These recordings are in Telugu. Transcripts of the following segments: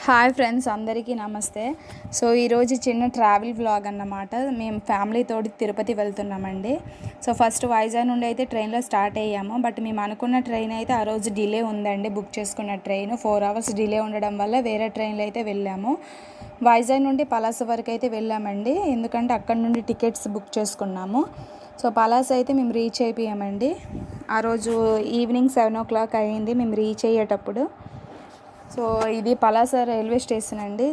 హాయ్ ఫ్రెండ్స్, అందరికీ నమస్తే. సో ఈరోజు చిన్న ట్రావెల్ వ్లాగ్ అన్నమాట. మేము ఫ్యామిలీ తోటి తిరుపతి వెళ్తున్నామండి. సో ఫస్ట్ వైజాగ్ నుండి అయితే ట్రైన్లో స్టార్ట్ అయ్యాము. బట్ మేము అనుకున్న ట్రైన్ అయితే ఆ రోజు డిలే ఉందండి. బుక్ చేసుకున్న ట్రైన్ 4 అవర్స్ డిలే ఉండడం వల్ల వేరే ట్రైన్లో అయితే వెళ్ళాము. వైజాగ్ నుండి పలాస వరకు అయితే వెళ్ళామండి, ఎందుకంటే అక్కడ నుండి టికెట్స్ బుక్ చేసుకున్నాము. సో పలాస అయితే మేము రీచ్ అయిపోయామండి. ఆ రోజు ఈవినింగ్ 7 o'clock అయ్యింది మేము రీచ్ అయ్యేటప్పుడు. సో ఇది పలాస రైల్వే స్టేషన్ అండి.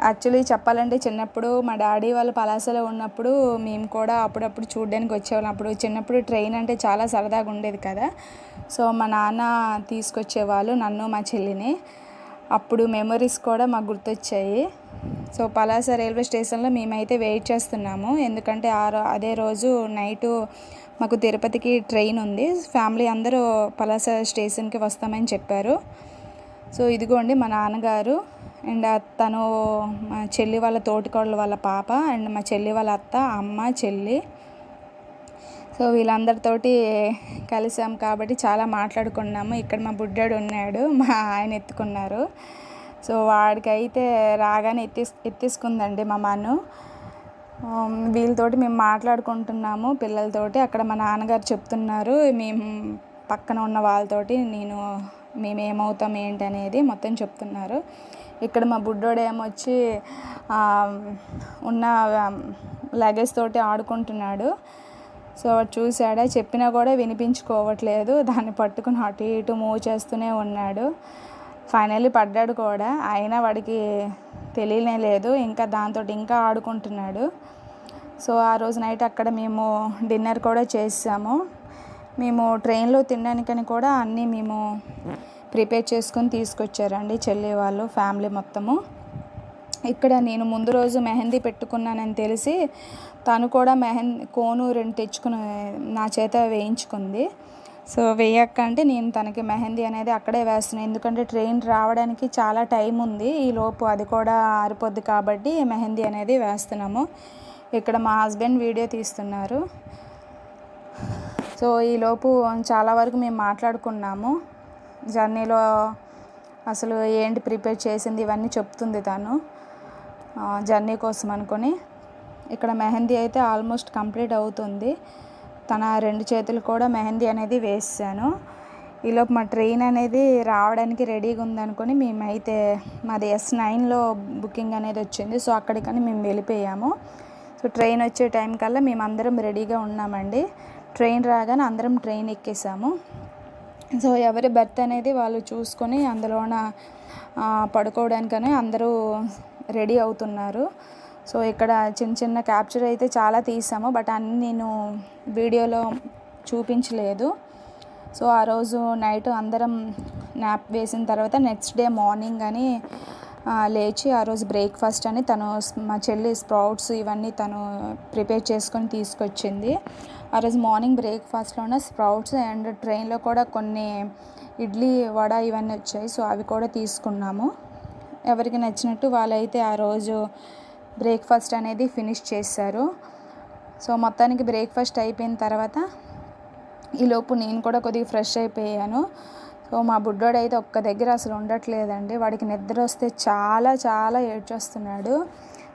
యాక్చువల్లీ చెప్పాలంటే చిన్నప్పుడు మా డాడీ వాళ్ళు పలాసలో ఉన్నప్పుడు మేము కూడా అప్పుడప్పుడు చూడడానికి వచ్చేవాళ్ళం. అప్పుడు చిన్నప్పుడు ట్రైన్ అంటే చాలా సరదాగా ఉండేది కదా. సో మా నాన్న తీసుకొచ్చేవాళ్ళు నన్ను మా చెల్లిని. అప్పుడు మెమరీస్ కూడా మాకు గుర్తొచ్చాయి. సో పలాస రైల్వే స్టేషన్లో మేమైతే వెయిట్ చేస్తున్నాము, ఎందుకంటే అదే రోజు నైటు మాకు తిరుపతికి ట్రైన్ ఉంది. ఫ్యామిలీ అందరూ పలాస స్టేషన్కి వస్తామని చెప్పారు. సో ఇదిగోండి మా నాన్నగారు అండ్ తను మా చెల్లి వాళ్ళ తోటికోడలు వాళ్ళ పాప అండ్ మా చెల్లి వాళ్ళ అత్త, అమ్మ, చెల్లి. సో వీళ్ళందరితోటి కలిసాం కాబట్టి చాలా మాట్లాడుకున్నాము. ఇక్కడ మా బుడ్డాడు ఉన్నాడు, మా ఆయన ఎత్తుకున్నారు. సో వాడికైతే రాగానే ఎత్తేసుకుందండి మా మను. వీళ్ళతోటి మేము మాట్లాడుకుంటున్నాము పిల్లలతోటి. అక్కడ మా నాన్నగారు చెప్తున్నారు మేము పక్కన ఉన్న వాళ్ళతోటి మేము ఏమవుతాం ఏంటి అనేది మొత్తం చెప్తున్నారు. ఇక్కడ మా బుడ్డోడు ఏమొచ్చి ఉన్న లగేజ్ తోటి ఆడుకుంటున్నాడు. సో చూసాడా, చెప్పినా కూడా వినిపించుకోవట్లేదు. దాన్ని పట్టుకుని అటు ఇటు మూవ్ చేస్తూనే ఉన్నాడు. ఫైనల్లీ పడ్డాడు కూడా, అయినా వాడికి తెలియనే లేదు. ఇంకా దాంతో ఇంకా ఆడుకుంటున్నాడు. సో ఆ రోజు నైట్ అక్కడ మేము డిన్నర్ కూడా చేసాము. మేము ట్రైన్లో తినడానికని కూడా అన్నీ మేము ప్రిపేర్ చేసుకొని తీసుకొచ్చారండి చెల్లి వాళ్ళు, ఫ్యామిలీ మొత్తము. ఇక్కడ నేను ముందు రోజు మెహందీ పెట్టుకున్నానని తెలిసి తను కూడా కోను 2 తెచ్చుకుని నా చేత వేయించుకుంది. సో వేయక్క అంటే నేను తనకి మెహందీ అనేది అక్కడే వేస్తున్నాను, ఎందుకంటే ట్రైన్ రావడానికి చాలా టైం ఉంది. ఈలోపు అది కూడా ఆరిపోద్ది కాబట్టి మెహందీ అనేది వేస్తున్నాము. ఇక్కడ మా హస్బెండ్ వీడియో తీస్తున్నారు. సో ఈలోపు చాలా వరకు మేము మాట్లాడుకున్నాము. జర్నీలో అసలు ఏంటి ప్రిపేర్ చేసింది ఇవన్నీ చెప్తుంది తను జర్నీ కోసం అనుకొని. ఇక్కడ మెహందీ అయితే ఆల్మోస్ట్ కంప్లీట్ అవుతుంది. తన 2 చేతులు కూడా మెహందీ అనేది వేసాను. ఈలోపు మా ట్రైన్ అనేది రావడానికి రెడీగా ఉందనుకొని మేమైతే మాది S9లో బుకింగ్ అనేది వచ్చింది. సో అక్కడికని మేము వెళ్ళిపోయాము. సో ట్రైన్ వచ్చే టైం కల్లా మేము అందరం రెడీగా ఉన్నామండి. ట్రైన్ రాగానే అందరం ట్రైన్ ఎక్కేసాము. సో ఎవరి బెర్త్ అనేది వాళ్ళు చూసుకొని అందులోన పడుకోవడానికని అందరూ రెడీ అవుతున్నారు. సో ఇక్కడ చిన్న చిన్న క్యాప్చర్ అయితే చాలా తీసాము, బట్ అన్నీ నేను వీడియోలో చూపించలేదు. సో ఆ రోజు నైట్ అందరం నాప్ వేసిన తర్వాత నెక్స్ట్ డే మార్నింగ్ అని లేచి ఆ రోజు బ్రేక్ఫాస్ట్ అని మా చెల్లి స్ప్రౌట్స్ ఇవన్నీ తను ప్రిపేర్ చేసుకొని తీసుకొచ్చింది. ఆ రోజు మార్నింగ్ బ్రేక్ఫాస్ట్లోనే స్ప్రౌట్స్ అండ్ ట్రైన్లో కూడా కొన్ని ఇడ్లీ, వడ ఇవన్నీ వచ్చాయి. సో అవి కూడా తీసుకున్నాము. ఎవరికి నచ్చినట్టు వాళ్ళైతే ఆ రోజు బ్రేక్ఫాస్ట్ అనేది ఫినిష్ చేశారు. సో మొత్తానికి బ్రేక్ఫాస్ట్ అయిపోయిన తర్వాత ఈలోపు నేను కూడా కొద్దిగా ఫ్రెష్ అయిపోయాను. సో మా బుడ్డోడు అయితే ఒక్క దగ్గర అసలు ఉండట్లేదండి. వాడికి నిద్ర వస్తే చాలా చాలా ఏడ్చేస్తున్నాడు.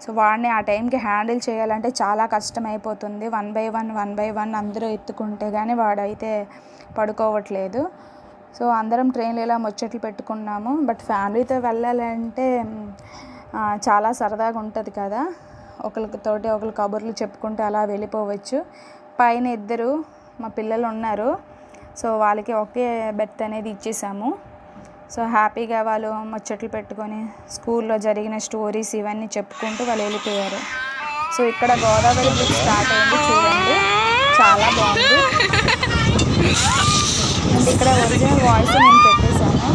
సో వాడిని ఆ టైంకి హ్యాండిల్ చేయాలంటే చాలా కష్టం అయిపోతుంది. 1 by 1 అందరూ ఎత్తుకుంటే కానీ వాడైతే పడుకోవట్లేదు. సో అందరం ట్రైన్లో ఇలా ముచ్చట్లు పెట్టుకున్నాము. బట్ ఫ్యామిలీతో వెళ్ళాలంటే చాలా సరదాగా ఉంటుంది కదా. ఒకరితోటి ఒకరు కబుర్లు చెప్పుకుంటూ అలా వెళ్ళిపోవచ్చు. పైన 2 మా పిల్లలు ఉన్నారు. సో వాళ్ళకి ఒకే బెర్త్ అనేది ఇచ్చేసాము. సో హ్యాపీగా వాళ్ళు ముచ్చట్లు పెట్టుకొని స్కూల్లో జరిగిన స్టోరీస్ ఇవన్నీ చెప్పుకుంటూ వాళ్ళు వెళ్ళిపోయారు. సో ఇక్కడ గోదావరి బ్రిడ్జ్ స్టార్ట్ అయింది, చూడండి చాలా బాగుంది. అండ్ ఇక్కడ ఒరిజినల్ వాయిస్ నేను పెట్టేశాను.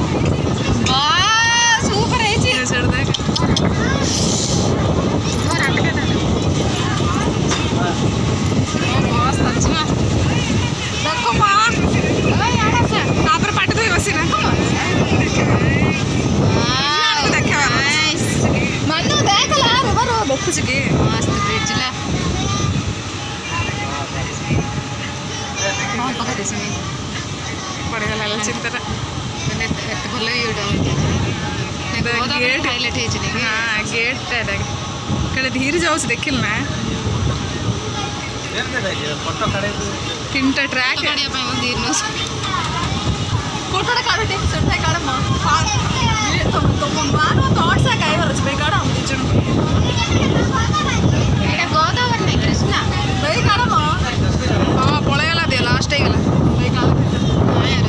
चिंता गेट कड़े धीरे जाओ से देखिल ना किंटा ट्रैक कोटड़ा काढ़ टेक चढ़ता काढ़ मां तो मानो थॉट्स आ काय वरच बे काढ़ हम दिचन एटा गोदावरी नहीं कृष्णा बे काढ़ मां हां पळे गला दे लास्ट हे गला बे काढ़ हां यार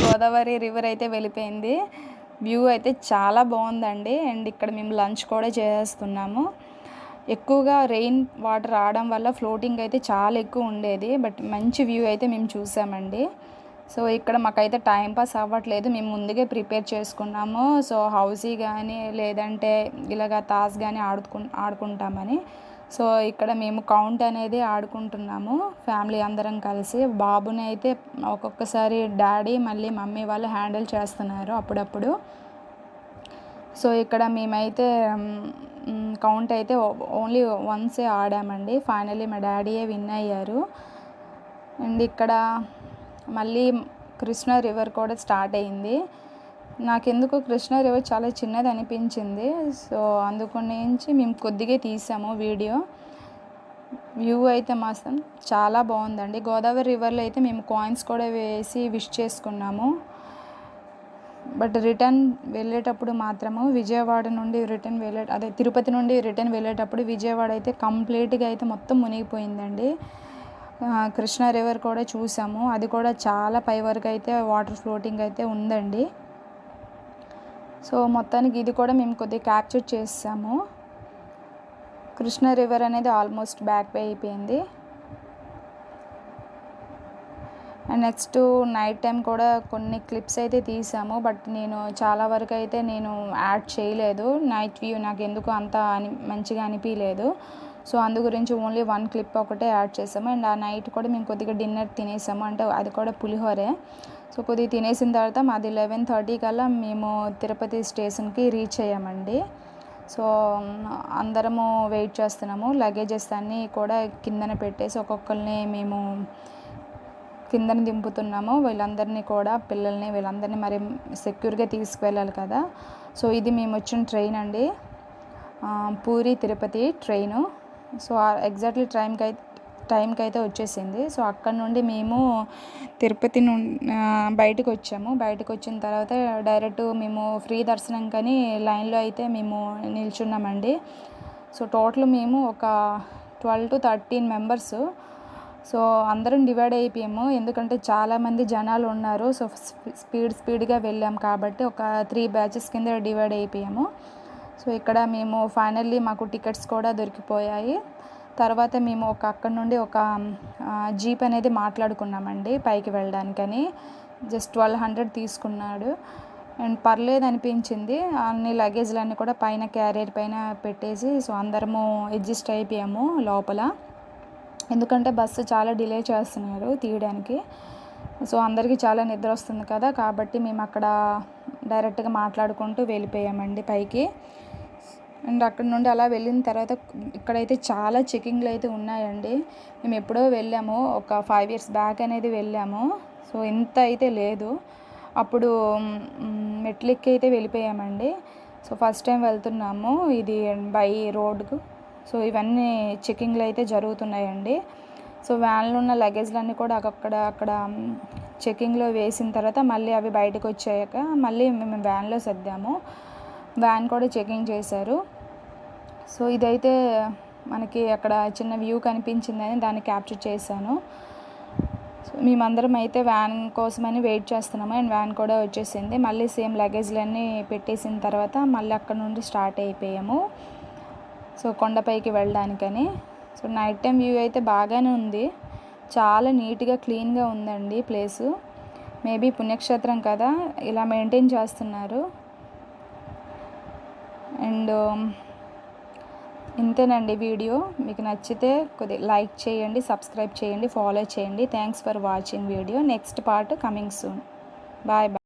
గోదావరి రివర్ అయితే వెళ్ళిపోయింది. వ్యూ అయితే చాలా బాగుందండి. అండ్ ఇక్కడ మేము లంచ్ కూడా చేస్తున్నాము. ఎక్కువగా రెయిన్ వాటర్ రావడం వల్ల ఫ్లోటింగ్ అయితే చాలా ఎక్కువ ఉండేది. బట్ మంచి వ్యూ అయితే మేము చూసామండి. సో ఇక్కడ మాకైతే టైంపాస్ అవ్వట్లేదు, మేము ముందుగా ప్రిపేర్ చేసుకున్నాము. సో హౌసీ కానీ లేదంటే ఇలాగ తాస్ కానీ ఆడుకుంటామని. సో ఇక్కడ మేము కౌంట్ అనేది ఆడుకుంటున్నాము ఫ్యామిలీ అందరం కలిసి. బాబుని అయితే ఒక్కొక్కసారి డాడీ మళ్ళీ మమ్మీ వాళ్ళు హ్యాండిల్ చేస్తున్నారు అప్పుడప్పుడు. సో ఇక్కడ మేమైతే కౌంట్ అయితే ఓన్లీ వన్సే ఆడామండి. ఫైనల్లీ మా డాడీయే విన్ అయ్యారు. అండ్ ఇక్కడ మళ్ళీ కృష్ణా రివర్ కూడా స్టార్ట్ అయింది. నాకెందుకో కృష్ణా రివర్ చాలా చిన్నది అనిపించింది. సో అందుకనేంచి మేము కొద్దిగా తీసాము వీడియో. వ్యూ అయితే మాత్రం చాలా బాగుందండి. గోదావరి రివర్లో అయితే మేము కాయిన్స్ కూడా వేసి విష్ చేసుకున్నాము. బట్ రిటర్న్ వెళ్ళేటప్పుడు మాత్రము విజయవాడ నుండి తిరుపతి నుండి రిటర్న్ వెళ్ళేటప్పుడు విజయవాడ అయితే కంప్లీట్గా అయితే మొత్తం మునిగిపోయిందండి. కృష్ణా రివర్ కూడా చూసాము, అది కూడా చాలా పై వరకు అయితే వాటర్ ఫ్లోటింగ్ అయితే ఉందండి. సో మొత్తానికి ఇది కూడా మేము కొద్దిగా క్యాప్చర్ చేసాము. కృష్ణా రివర్ అనేది ఆల్మోస్ట్ బ్యాక్ అయిపోయింది. అండ్ నెక్స్ట్ నైట్ టైం కూడా కొన్ని క్లిప్స్ అయితే తీసాము. బట్ నేను చాలా వరకు అయితే యాడ్ చేయలేదు. నైట్ వ్యూ నాకు ఎందుకు అంత మంచిగా అనిపించలేదు. సో అందు గురించి ఓన్లీ వన్ క్లిప్ ఒకటే యాడ్ చేసాము. అండ్ ఆ నైట్ కూడా మేము కొద్దిగా డిన్నర్ తినేసాము, అంటే అది కూడా పులిహోరే. సో కొద్దిగా తినేసిన తర్వాత మాది 11:30 కల్లా మేము తిరుపతి స్టేషన్కి రీచ్ అయ్యామండి. సో అందరము వెయిట్ చేస్తున్నాము. లగేజెస్ అన్నీ కూడా కిందన పెట్టేసి ఒక్కొక్కరిని మేము కిందన దింపుతున్నాము. వీళ్ళందరినీ కూడా పిల్లల్ని వీళ్ళందరినీ మరి సెక్యూర్గా తీసుకువెళ్ళాలి కదా. సో ఇది మేము వచ్చిన ట్రైన్ అండి, puri Tirupati train. So exactly టైంకి అయితే వచ్చేసింది. సో అక్కడ నుండి మేము తిరుపతి బయటకు వచ్చాము. బయటకు వచ్చిన తర్వాత డైరెక్ట్ మేము ఫ్రీ దర్శనం కానీ లైన్లో అయితే మేము నిల్చున్నామండి. సో టోటల్ మేము ఒక 12 to 13 మెంబర్స్. సో అందరం డివైడ్ అయిపోయాము, ఎందుకంటే చాలామంది జనాలు ఉన్నారు. సో స్పీడ్గా వెళ్ళాము కాబట్టి ఒక 3 బ్యాచెస్ కింద డివైడ్ అయిపోయాము. సో ఇక్కడ మేము ఫైనల్లీ మాకు టికెట్స్ కూడా దొరికిపోయాయి. తర్వాత మేము అక్కడ నుండి ఒక జీప్ అనేది మాట్లాడుకున్నామండి పైకి వెళ్ళడానికని. జస్ట్ 1200 తీసుకున్నాడు. అండ్ పర్లేదు అనిపించింది. అన్ని లగేజ్లన్నీ కూడా పైన క్యారియర్ పైన పెట్టేసి సో అందరము అడ్జస్ట్ అయిపోయాము లోపల. ఎందుకంటే బస్సు చాలా డిలే చేస్తున్నారు తీయడానికి. సో అందరికీ చాలా నిద్ర వస్తుంది కదా, కాబట్టి మేము అక్కడ డైరెక్ట్గా మాట్లాడుకుంటూ వెళ్ళిపోయామండి పైకి. అండ్ అక్కడ నుండి అలా వెళ్ళిన తర్వాత ఇక్కడైతే చాలా చెకింగ్లు అయితే ఉన్నాయండి. మేము ఎప్పుడో వెళ్ళాము, ఒక 5 years బ్యాక్ అనేది వెళ్ళాము. సో ఇంత అయితే లేదు. అప్పుడు మెట్లెక్కి అయితే వెళ్ళిపోయామండి. సో ఫస్ట్ టైం వెళ్తున్నాము ఇది బై రోడ్కు. సో ఇవన్నీ చెకింగ్లు అయితే జరుగుతున్నాయండి. సో వ్యాన్లో ఉన్న లగేజ్లన్నీ కూడా అక్కడ చెకింగ్లో వేసిన తర్వాత మళ్ళీ అవి బయటకు వచ్చాక మళ్ళీ మేము వ్యాన్లో సర్దాము. వ్యాన్ కూడా చెకింగ్ చేశారు. సో ఇదైతే మనకి అక్కడ చిన్న వ్యూ కనిపించిందని దాన్ని క్యాప్చర్ చేశాను. సో మేమందరం అయితే వ్యాన్ కోసమని వెయిట్ చేస్తున్నాము. అండ్ వ్యాన్ కూడా వచ్చేసింది. మళ్ళీ సేమ్ లగేజ్లన్నీ పెట్టేసిన తర్వాత మళ్ళీ అక్కడ నుండి స్టార్ట్ అయిపోయాము సో కొండపైకి వెళ్ళడానికని. సో నైట్ టైం వ్యూ అయితే బాగానే ఉంది. చాలా నీట్గా క్లీన్గా ఉందండి ప్లేసు. మేబీ పుణ్యక్షేత్రం కదా, ఇలా మెయింటైన్ చేస్తున్నారు. అండ్ ఇంతేనండి వీడియో. మీకు నచ్చితే కొద్దిగా లైక్ చేయండి, సబ్స్క్రైబ్ చేయండి, ఫాలో చేయండి. Thanks for watching video. Next part coming soon. Bye bye.